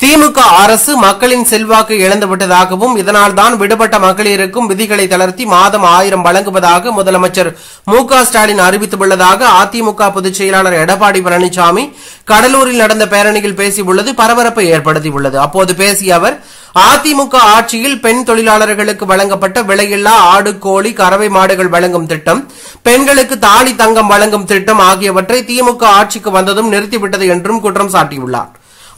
திமுக அரசு மக்களின் செல்வாக்கு இழந்துவிட்டதாகவும் இதனால்தான் விடுபட்ட மகளிருக்கும் விதிகளை தளர்த்தி மாதம் 1000 வழங்குவதாக முதலமைச்சர் மு.க. ஸ்டாலின் அறிவித்துள்ளதாக அதிமுக பொதுச் செயலாளர் எடப்பாடி பழனிசாமி கடலூரில் நடந்த பேரணியில் பேசியுள்ளது பரபரப்பை ஏற்படுத்தியுள்ளது. அப்போது பேசிய அவர், அதிமுக ஆட்சியில் பெண் தொழிலாளர்களுக்கு வழங்கப்பட்ட விலையில்லா ஆடு, கோழி, கறவை மாடுகள் வழங்கும் திட்டம், பெண்களுக்கு தாலி தங்கம் வழங்கும் திட்டம் ஆகியவற்றை திமுக ஆட்சிக்கு வந்ததும் நிறுத்திவிட்டது என்றும் குற்றம் சாட்டியுள்ளார்.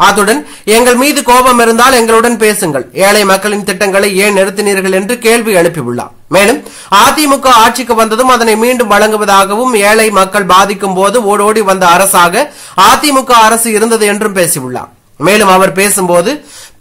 அத்துடன் எங்கள் மீது கோபம் இருந்தால் எங்களுடன் பேசுங்கள், ஏழை மக்களின் திட்டங்களை ஏன் நிறுத்தினீர்கள் என்று கேள்வி எழுப்பியுள்ளார். மேலும் அதிமுக ஆட்சிக்கு வந்ததும் அதனை மீண்டும் வழங்குவதாகவும், ஏழை மக்கள் பாதிக்கும் போது ஓடோடி வந்த அரசாக அதிமுக அரசு இருந்தது என்றும் பேசியுள்ளார். மேலும் அவர் பேசும்போது,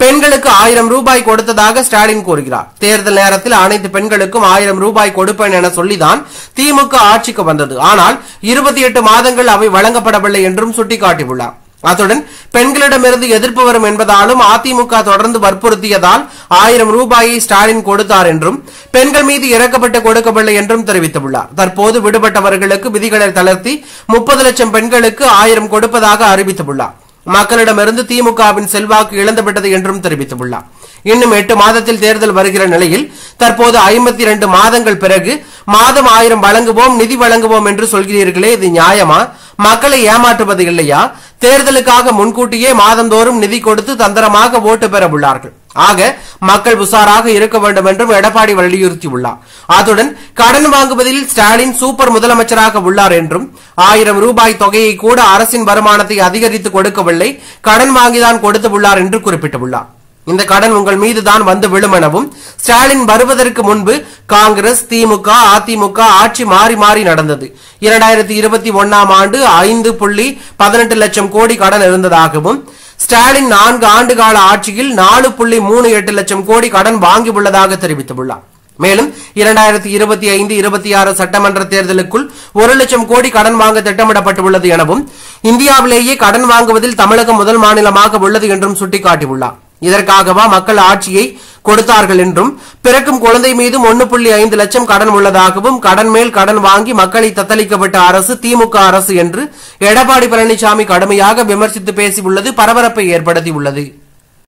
பெண்களுக்கு 1000 ரூபாய் கொடுத்ததாக ஸ்டாலின் கூறுகிறார். தேர்தல் நேரத்தில் அனைத்து பெண்களுக்கும் 1000 ரூபாய் கொடுப்பேன் என சொல்லிதான் திமுக ஆட்சிக்கு வந்தது. ஆனால் 28 மாதங்கள் அவை வழங்கப்படவில்லை என்றும் சுட்டிக்காட்டியுள்ளார். அத்துடன் பெண்களிடமிருந்து எதிர்ப்பு வரும் என்பதாலும் அதிமுக தொடர்ந்து வற்புறுத்தியதால் 1000 ரூபாயை ஸ்டாலின் கொடுத்தார் என்றும், பெண்கள் மீது இறக்கப்பட்டு கொடுக்கவில்லை என்றும் தெரிவித்துள்ளார். தற்போது விடுபட்டவர்களுக்கு விதிகளை தளர்த்தி 30 லட்சம் பெண்களுக்கு 1000 கொடுப்பதாக அறிவித்துள்ளார். மக்களிடமிருந்து திமுகவின் செல்வாக்கு இழந்துவிட்டது என்றும் தெரிவித்துள்ளார். இன்னும் 8 மாதத்தில் தேர்தல் வருகிற நிலையில் தற்போது 52 மாதங்கள் பிறகு மாதம் 1000 வழங்குவோம், நிதி வழங்குவோம் என்று சொல்கிறீர்களே, இது நியாயமா? மக்களை ஏமாற்றுவது இல்லையா? தேர்தலுக்காக முன்கூட்டியே மாதந்தோறும் நிதி கொடுத்து தந்திரமாக ஓட்டு பெற உள்ளார்கள். ஆக மக்கள் உஷாராக இருக்க வேண்டும் என்றும் எடப்பாடி வலியுறுத்தியுள்ளார். அத்துடன் கடன் வாங்குவதில் ஸ்டாலின் சூப்பர் முதலமைச்சராக உள்ளார் என்றும், 1000 ரூபாய் தொகையை கூட அரசின் வருமானத்தை அதிகரித்து கொடுக்கவில்லை, கடன் வாங்கிதான் கொடுத்துள்ளார் என்று குறிப்பிட்டுள்ளார். இந்த கடன் உங்கள் மீதுதான் வந்து விழும் எனவும், ஸ்டாலின் வருவதற்கு முன்பு காங்கிரஸ், திமுக, அதிமுக ஆட்சி மாறி மாறி நடந்தது. 2021ஆம் ஆண்டு 5.18 லட்சம் கோடி கடன் இருந்ததாகவும், ஸ்டாலின் 4 ஆண்டு கால ஆட்சியில் 4.38 லட்சம் கோடி கடன் வாங்கியுள்ளதாக தெரிவித்துள்ளார். மேலும் 2025-26 சட்டமன்ற தேர்தலுக்குள் 1 லட்சம் கோடி கடன் வாங்க திட்டமிடப்பட்டுள்ளது எனவும், இந்தியாவிலேயே கடன் வாங்குவதில் தமிழகம் முதல் மாநிலமாக உள்ளது என்றும் சுட்டிக்காட்டியுள்ளார். இதற்காகவா மக்கள் ஆட்சியை கொடுத்தார்கள் என்றும், பிறக்கும் குழந்தை மீதும் 1.5 லட்சம் கடன் உள்ளதாகவும், கடன் மேல் கடன் வாங்கி மக்களை தத்தளிக்கப்பட்ட அரசு திமுக அரசு என்று எடப்பாடி பழனிசாமி கடுமையாக விமர்சித்து பேசியுள்ளது பரபரப்பை ஏற்படுத்தியுள்ளது.